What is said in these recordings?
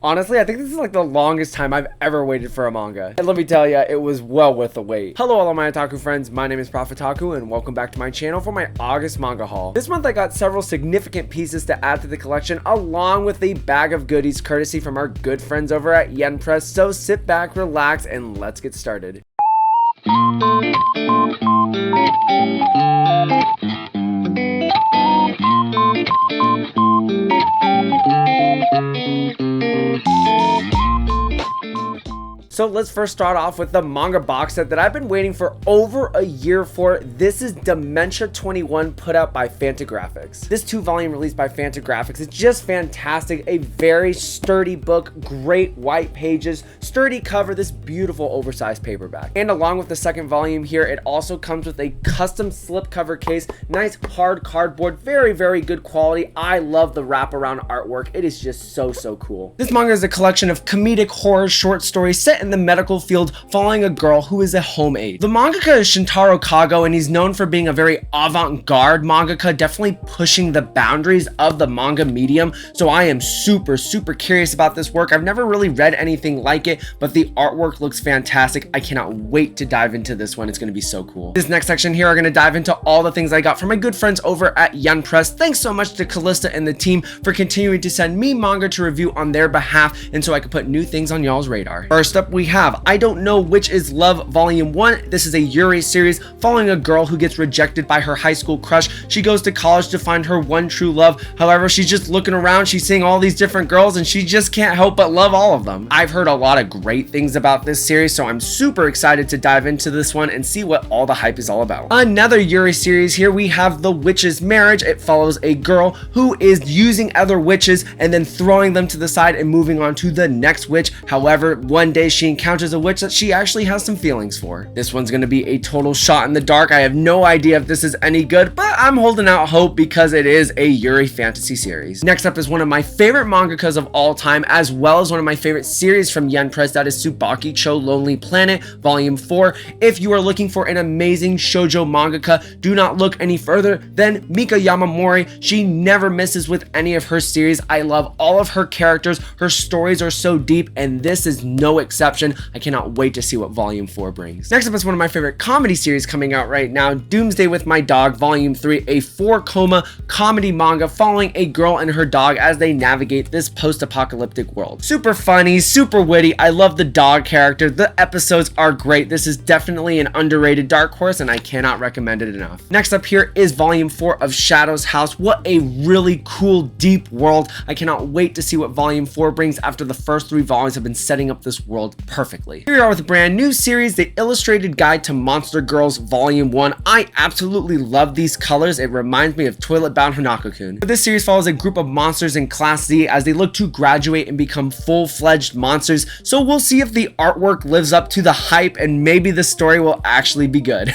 Honestly, I think this is like the longest time I've ever waited for a manga. And let me tell you, it was well worth the wait. Hello all of my otaku friends, my name is Profitaku and welcome back to my channel for my August manga haul. This month I got several significant pieces to add to the collection along with a bag of goodies courtesy from our good friends over at Yen Press, so sit back, relax, and let's get started. So let's first start off with the manga box set that I've been waiting for over a year for. This is Dementia 21 put out by Fantagraphics. This 2-volume release by Fantagraphics is just fantastic. A very sturdy book, great white pages, sturdy cover, this beautiful oversized paperback. And along with the second volume here, it also comes with a custom slipcover case, nice hard cardboard, very, very good quality. I love the wraparound artwork. It is just so cool. This manga is a collection of comedic horror short stories set in the medical field following a girl who is a home aide. The mangaka is Shintaro Kago, and he's known for being a very avant-garde mangaka, definitely pushing the boundaries of the manga medium. So I am super curious about this work. I've never really read anything like it, but the artwork looks fantastic. I cannot wait to dive into this one. It's going to be so cool. This next section here are going to dive into all the things I got from my good friends over at Yen Press. Thanks so much to Callista and the team for continuing to send me manga to review on their behalf, and so I can put new things on y'all's radar. First up, we have I Don't Know Which Is Love Volume 1. This is a Yuri series following a girl who gets rejected by her high school crush. She goes to college to find her one true love. However, she's just looking around, she's seeing all these different girls, and she just can't help but love all of them. I've heard a lot of great things about this series, so I'm super excited to dive into this one and see what all the hype is all about. Another Yuri series here, we have The Witch's Marriage. It follows a girl who is using other witches and then throwing them to the side and moving on to the next witch. However, one day she encounters a witch that she actually has some feelings for. This one's going to be a total shot in the dark. I have no idea if this is any good, but I'm holding out hope because it is a Yuri fantasy series. Next up is one of my favorite mangakas of all time, as well as one of my favorite series from Yen Press, that is Tsubaki Cho Lonely Planet Volume 4. If you are looking for an amazing shoujo mangaka, do not look any further than Mika Yamamori. She never misses with any of her series. I love all of her characters. Her stories are so deep, and this is no exception. I cannot wait to see what Volume 4 brings. Next up is one of my favorite comedy series coming out right now, Doomsday with My Dog Volume 3, a 4-coma comedy manga following a girl and her dog as they navigate this post-apocalyptic world. Super funny, super witty. I love the dog character. The episodes are great. This is definitely an underrated dark horse, and I cannot recommend it enough. Next up here is Volume 4 of Shadow's House. What a really cool, deep world. I cannot wait to see what Volume 4 brings after the first 3 volumes have been setting up this world perfectly. Here we are with a brand new series, The Illustrated Guide to Monster Girls Volume 1. I absolutely love these colors. It reminds me of Toilet Bound Hanako-kun. This series follows a group of monsters in Class Z as they look to graduate and become full-fledged monsters, so we'll see if the artwork lives up to the hype and maybe the story will actually be good.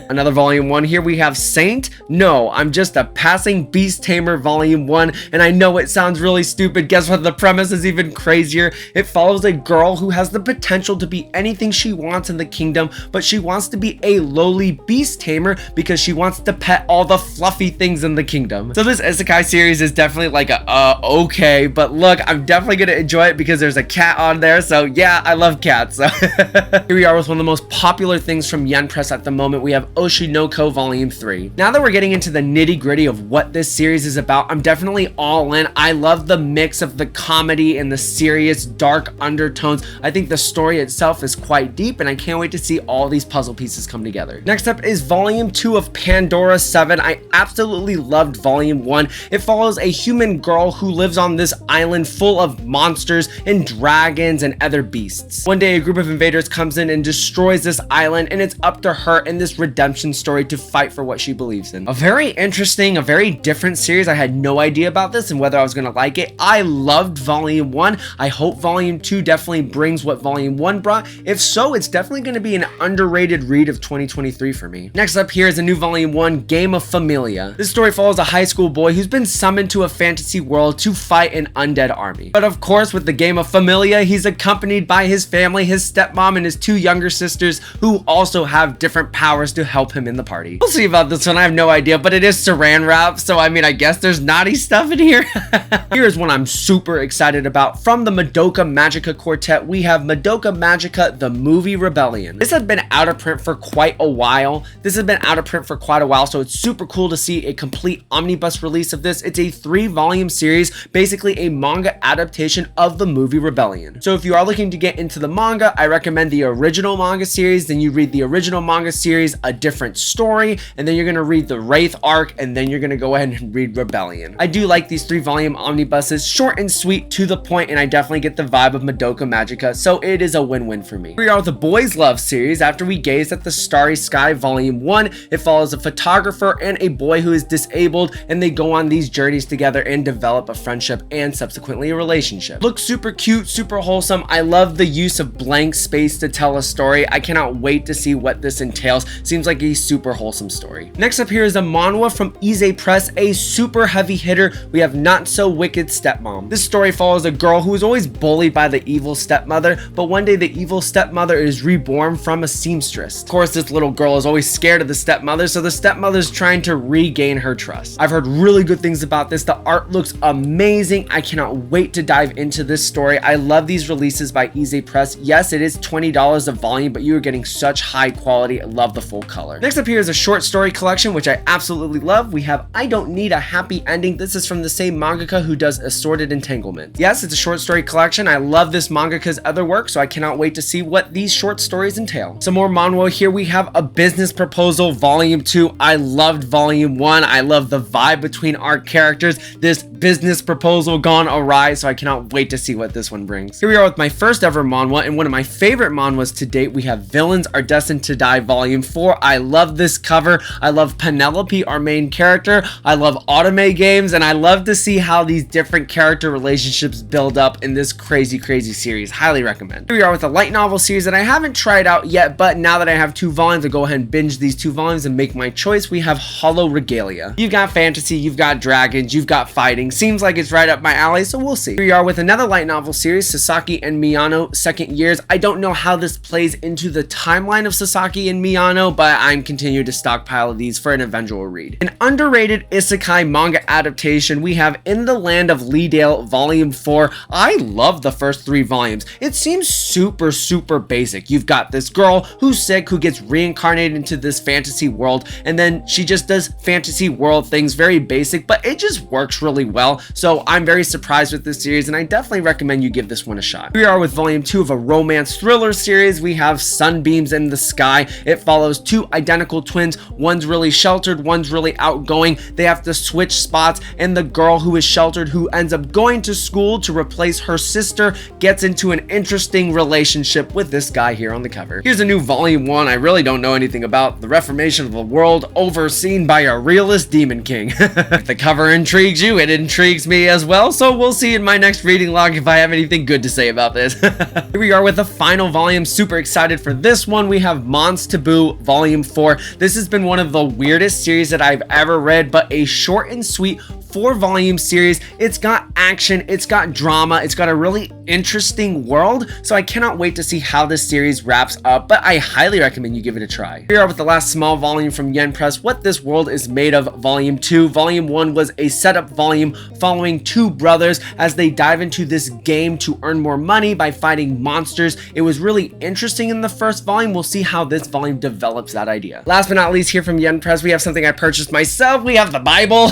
Another Volume 1 here, we have Saint? No, I'm Just a Passing Beast Tamer Volume 1, and I know it sounds really stupid. Guess what? The premise is even crazier. It follows a girl who has the potential to be anything she wants in the kingdom, but she wants to be a lowly beast tamer because she wants to pet all the fluffy things in the kingdom. So this isekai series is definitely like a okay, but look, I'm definitely gonna enjoy it because there's a cat on there, so yeah, I love cats. So here we are with one of the most popular things from Yen Press at the moment. We have Oshinoko Volume 3. Now that we're getting into the nitty-gritty of what this series is about, I'm definitely all in. I love the mix of the comedy and the serious dark undertones. I think the story itself is quite deep, and I can't wait to see all these puzzle pieces come together. Next up is Volume 2 of Pandora 7. I absolutely loved Volume 1. It follows a human girl who lives on this island full of monsters and dragons and other beasts. One day a group of invaders comes in and destroys this island, and it's up to her in this redemption story to fight for what she believes in. A very interesting, a very different series. I had no idea about this and whether I was going to like it. I loved Volume 1. I hope Volume 2 definitely brings what Volume 1 brought? If so, it's definitely going to be an underrated read of 2023 for me. Next up here is a new Volume 1, Game of Familia. This story follows a high school boy who's been summoned to a fantasy world to fight an undead army. But of course, with the Game of Familia, he's accompanied by his family, his stepmom, and his 2 younger sisters who also have different powers to help him in the party. We'll see about this one, I have no idea, but it is saran wrap, so I mean, I guess there's naughty stuff in here. Here's one I'm super excited about. From the Madoka Magica Quartet, we have Madoka Magica, the Movie Rebellion. This has been out of print for quite a while. So it's super cool to see a complete omnibus release of this. It's a 3-volume series, basically a manga adaptation of the Movie Rebellion. So if you are looking to get into the manga, I recommend the original manga series. Then you read the original manga series, a different story, and then you're going to read the Wraith arc, and then you're going to go ahead and read Rebellion. I do like these 3-volume omnibuses, short and sweet, to the point, and I definitely get the vibe of Madoka Magica, so it is a win-win for me. We are with the Boys Love series. After we gaze at the Starry Sky Volume 1, it follows a photographer and a boy who is disabled, and they go on these journeys together and develop a friendship and subsequently a relationship. Looks super cute, super wholesome. I love the use of blank space to tell a story. I cannot wait to see what this entails. Seems like a super wholesome story. Next up here is a manhwa from Ize Press, a super heavy hitter. We have Not So Wicked Stepmom. This story follows a girl who is always bullied by the evil stepmother, but one day the evil stepmother is reborn from a seamstress. Of course, this little girl is always scared of the stepmother, so the stepmother's trying to regain her trust. I've heard really good things about this. The art looks amazing. I cannot wait to dive into this story. I love these releases by Ize Press. Yes, it is $20 a volume, but you are getting such high quality. I love the full color. Next up here is a short story collection, which I absolutely love. We have I Don't Need a Happy Ending. This is from the same mangaka who does Assorted Entanglement. Yes, it's a short story collection. I love this mangaka's other work, so I cannot wait to see what these short stories entail. Some more manhwa here. We have A Business Proposal Volume 2. I loved Volume 1. I love the vibe between our characters. This business proposal gone awry, so I cannot wait to see what this one brings. Here we are with my first ever manhwa, and one of my favorite manhwas to date. We have Villains Are Destined to Die Volume 4. I love this cover. I love Penelope, our main character. I love anime games, and I love to see how these different character relationships build up in this crazy series. Highly recommend. Here we are with a light novel series that I haven't tried out yet, but now that I have 2 volumes, I'll go ahead and binge these 2 volumes and make my choice. We have Hollow Regalia. You've got fantasy, you've got dragons, you've got fighting. Seems like it's right up my alley, so we'll see. Here we are with another light novel series, Sasaki and Miyano Second Years. I don't know how this plays into the timeline of Sasaki and Miyano, but I'm continuing to stockpile these for an eventual read. An underrated isekai manga adaptation, we have In the Land of Leedale Volume 4. I love the first 3 volumes. It seems super basic. You've got this girl who's sick, who gets reincarnated into this fantasy world, and then she just does fantasy world things, very basic, but it just works really well. So I'm very surprised with this series, and I definitely recommend you give this one a shot. Here we are with Volume 2 of a romance thriller series. We have Sunbeams in the Sky. It follows 2 identical twins. One's really sheltered, one's really outgoing. They have to switch spots, and the girl who is sheltered, who ends up going to school to replace her sister, gets into an interesting relationship with this guy here on the cover. Here's a new Volume 1 I really don't know anything about. The Reformation of the World, overseen by a realist demon king. If the cover intrigues you, it intrigues me as well, so we'll see in my next reading log if I have anything good to say about this. Here we are with the final volume. Super excited for this one. We have Mons Taboo Volume 4. This has been one of the weirdest series that I've ever read, but a short and sweet 4-volume series. It's got action, it's got drama, it's got a really interesting world, so I cannot wait to see how this series wraps up, but I highly recommend you give it a try. Here we are with the last small volume from Yen Press, What This World Is Made Of Volume 2. Volume 1 was a setup volume following 2 brothers as they dive into this game to earn more money by fighting monsters. It was really interesting in the first volume. We'll see how this volume develops that idea. Last but not least, here from Yen Press, we have something I purchased myself. We have the Bible.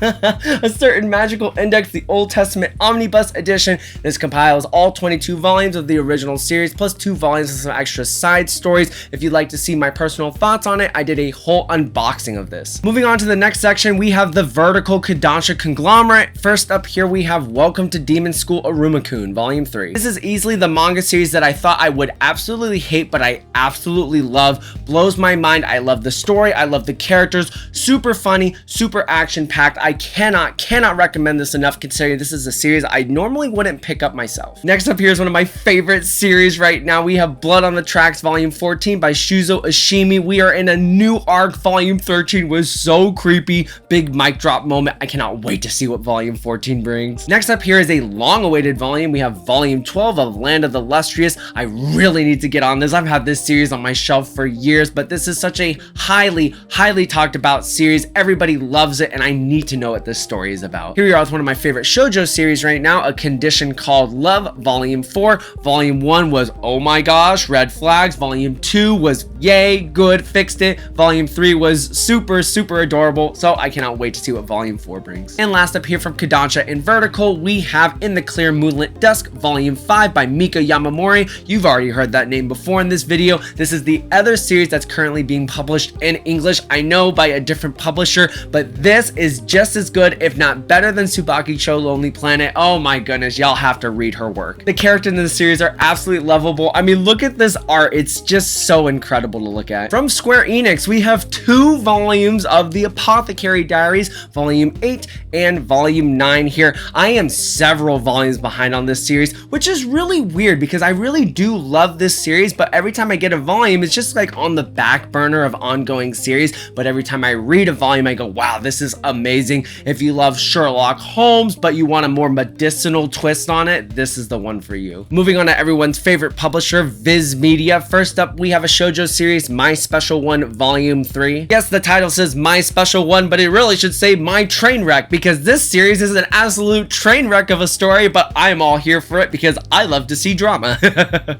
A Certain Magical Index, the Old Testament Omnibus Edition. This compiles all 22 volumes of the original series, plus 2 volumes of some extra side stories. If you'd like to see my personal thoughts on it, I did a whole unboxing of this. Moving on to the next section, we have the Vertical Kodansha Conglomerate. First up here, we have Welcome to Demon School Aruma-kun, Volume 3. This is easily the manga series that I thought I would absolutely hate, but I absolutely love. Blows my mind. I love the story. I love the characters. Super funny, super action-packed. I cannot recommend this enough, considering this is a series I normally wouldn't pick up myself. Next up here is one of my favorite series right now. We have Blood on the Tracks Volume 14 by Shuzo Ishimi. We are in a new arc. Volume 13 was so creepy. Big mic drop moment. I cannot wait to see what Volume 14 brings. Next up here is a long-awaited volume. We have Volume 12 of Land of the Lustrous. I really need to get on this. I've had this series on my shelf for years, but this is such a highly talked about series. Everybody loves it, and I need to know what this story is about. Here we are with one of my favorite shoujo series right now, A Condition Called Love, Volume 4. Volume 1 was, oh my gosh, red flags. Volume 2 was, yay, good, fixed it. Volume 3 was super adorable, so I cannot wait to see what Volume 4 brings. And last up here from Kodansha in Vertical, we have In the Clear Moonlit Dusk, Volume 5 by Mika Yamamori. You've already heard that name before in this video. This is the other series that's currently being published in English. I know, by a different publisher, but this is just as good, if not better, than Tsubaki Cho Lonely Planet. Oh my goodness, y'all have to read her work. The characters in the series are absolutely lovable. I mean, look at this art. It's just so incredible to look at. From Square Enix, we have 2 volumes of The Apothecary Diaries, Volume 8 and Volume 9 here. I am several volumes behind on this series, which is really weird because I really do love this series, but every time I get a volume, it's just like on the back burner of ongoing series. But every time I read a volume, I go, wow, this is amazing. If you love Sherlock Holmes, but you want a more medicinal twist on it, this is the one for you. Moving on to everyone's favorite publisher, Viz Media. First up, we have a shoujo series, My Special One Volume 3. Yes, the title says My Special One, but it really should say My Train Wreck, because this series is an absolute train wreck of a story, but I'm all here for it because I love to see drama.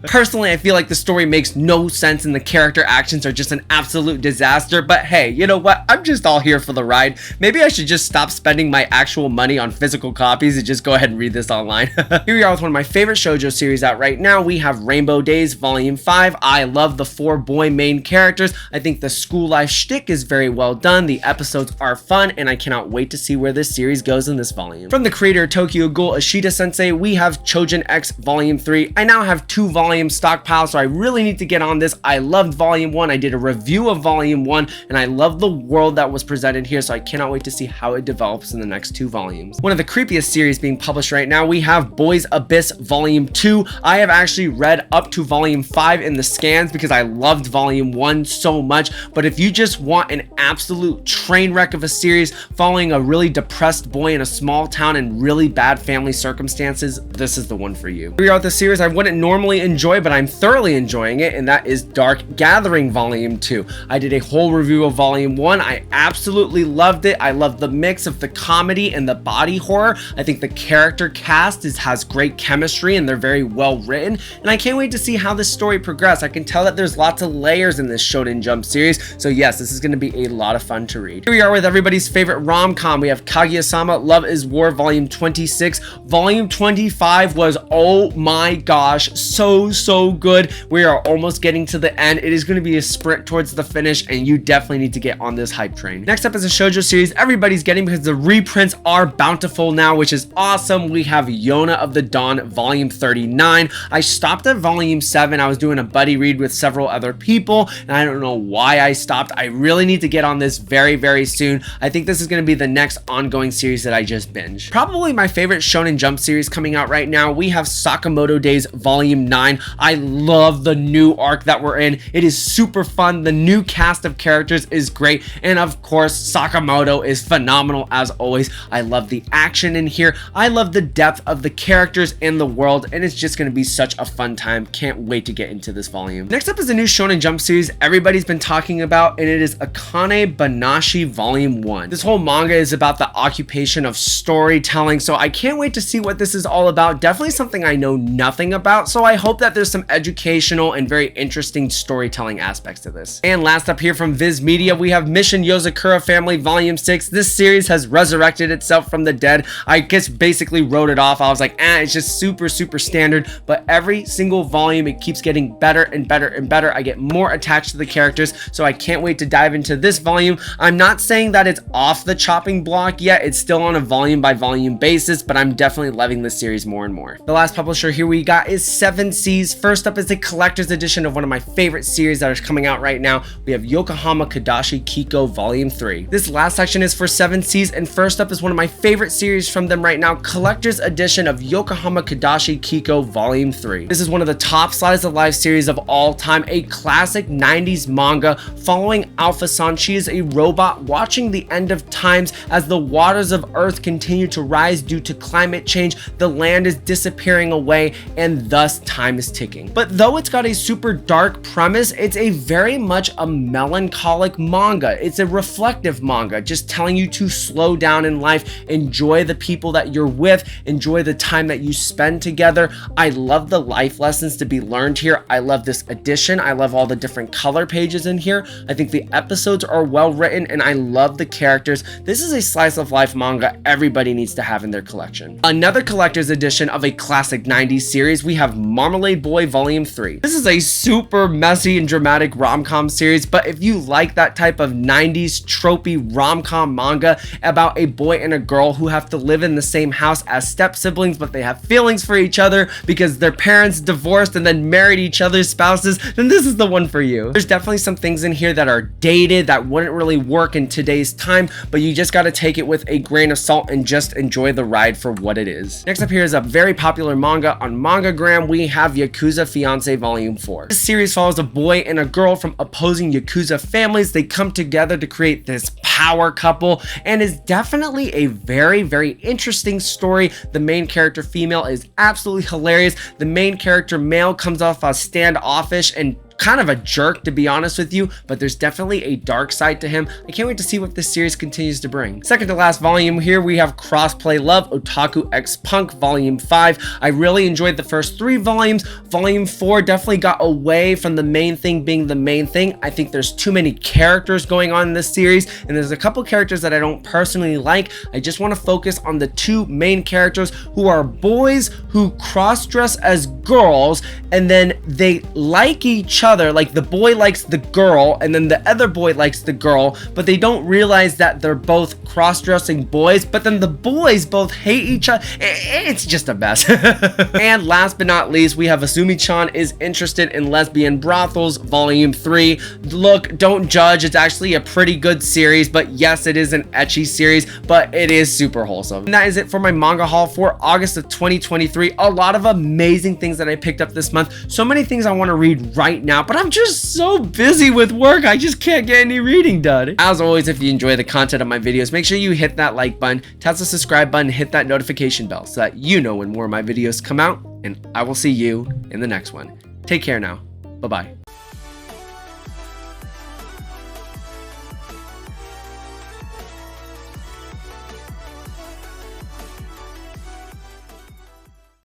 Personally, I feel like the story makes no sense and the character actions are just an absolute disaster, but hey, you know what? I'm just all here for the ride. Maybe I should just stop spending my actual money on physical copies and just go ahead and read this online. Here we are with one of my favorite shoujo series out right now. We have Rainbow Days Volume 5. I love the 4 boy main characters. I think the school life shtick is very well done. The episodes are fun, and I cannot wait to see where this series goes in this volume. From the creator Tokyo Ghoul Ashita Sensei, we have Chojin X Volume 3. I now have 2 volumes stockpiled, so I really need to get on this. I loved Volume 1. I did a review of Volume 1, and I love the world that was presented here, so I cannot wait to see how it develops in the next 2 volumes. One of the creepiest series being published right now, we have Boys Abyss Volume 2. I have actually read up to Volume 5 in the scans because I loved Volume 1 so much, but if you just want an absolute train wreck of a series following a really depressed boy in a small town and really bad family circumstances, this is the one for you. Here we are with the series I wouldn't normally enjoy, but I'm thoroughly enjoying it, and that is Dark Gathering Volume 2. I did a whole review of Volume 1. I absolutely loved it. I love the mix of the comedy and the body horror. I think the character cast has great chemistry and they're very well written, and I can't wait to see how this story progresses. I can tell that there's lots of layers in this Shonen Jump series, so yes, this is going to be a lot of fun to read. Here we are with everybody's favorite rom-com. We have Kaguya-sama Love is War Volume 26. Volume 25 was, oh my gosh, so good. We are almost getting to the end. It is going to be a sprint towards the finish, and you definitely need to get on this hype train. Next up is a shoujo series everybody's getting because the reprints are bountiful now, which is awesome. We have Yona of the Dawn Volume 39. I stopped at Volume 7. I was doing a buddy read with several other people, and I don't know why I stopped. I really need to get on this very soon. I think this is going to be the next ongoing series that I just binged. Probably my favorite Shonen Jump series coming out right now, we have Sakamoto Days Volume 9. I love the new arc that we're in. It is super fun. The new cast of characters is great, and of course Sakamoto is phenomenal as always. I love the action in here. I love the depth of the characters in the world, and it's just going to be such a fun time. Can't wait to get into this volume. Next up is a new Shonen Jump series everybody's been talking about, and it is Akane Banashi Volume 1. This whole manga is about the occupation of storytelling, so I can't wait to see what this is all about. Definitely something I know nothing about, so I hope that there's some educational and very interesting storytelling aspects to this. And last up here from Viz Media, we have Mission Yozakura Family Volume 6. This series has resurrected itself from the dead. I just basically wrote it off. I was like, it's just super standard, but every single volume it keeps getting better and better. I get more attached to the characters, so I can't wait to dive into this volume. I'm not saying that it's off the chopping block yet. It's still on a volume by volume basis, but I'm definitely loving this series more and more. The last publisher here we got is 7 Seas. First up is a collector's edition of one of my favorite series that are coming out right now. We have Yokohama Kadashi Kiko Volume 3. This last section is for 7 Seas, and first up is one of my favorite series from them right now, collector's edition of Yokohama Yokohama Kadashi Kiko Volume 3. This is one of the top slice of life series of all time, a classic 90s manga following Alpha-san. She is a robot watching the end of times as the waters of Earth continue to rise due to climate change. The land is disappearing away and thus time is ticking. But though it's got a super dark premise, it's a very much a melancholic manga. It's a reflective manga, just telling you to slow down in life, enjoy the people that you're with, enjoy the time that you spend together. I love the life lessons to be learned here. I love this edition. I love all the different color pages in here. I think the episodes are well written and I love the characters. This is a slice of life manga everybody needs to have in their collection. Another collector's edition of a classic 90s series, we have Marmalade Boy Volume 3. This is a super messy and dramatic rom-com series, but if you like that type of 90s tropey rom-com manga about a boy and a girl who have to live in the same house as step siblings, but they have feelings for each other because their parents divorced and then married each other's spouses, then this is the one for you. There's definitely some things in here that are dated that wouldn't really work in today's time, but you just got to take it with a grain of salt and just enjoy the ride for what it is. Next up here is a very popular manga on Mangagram. We have Yakuza Fiance Volume 4. This series follows a boy and a girl from opposing Yakuza families. They come together to create this power couple and is definitely a very, very interesting story. The main character female is absolutely hilarious. The main character male comes off as standoffish and kind of a jerk, to be honest with you, but there's definitely a dark side to him. I can't wait to see what this series continues to bring. Second to last volume here, we have Crossplay Love Otaku X Punk Volume 5. I really enjoyed the first 3 volumes. Volume 4 definitely got away from the main thing being the main thing. I think there's too many characters going on in this series, and there's a couple characters that I don't personally like. I just want to focus on the 2 main characters who are boys who cross-dress as girls, and then they like each other. Like the boy likes the girl and then the other boy likes the girl, but they don't realize that they're both cross-dressing boys, but then the boys both hate each other. It's just a mess. And last but not least, we have Asumi-chan is interested in lesbian brothels Volume 3. Look, don't judge. It's actually a pretty good series, but yes, it is an ecchi series, but it is super wholesome. And that is it for my manga haul for August of 2023. A lot of amazing things that I picked up this month. So many things I want to read right now, but I'm just so busy with work, I just can't get any reading done. As always, if you enjoy the content of my videos, make sure you hit that like button, tap the subscribe button, hit that notification bell so that you know when more of my videos come out, and I will see you in the next one. Take care now. Bye-bye.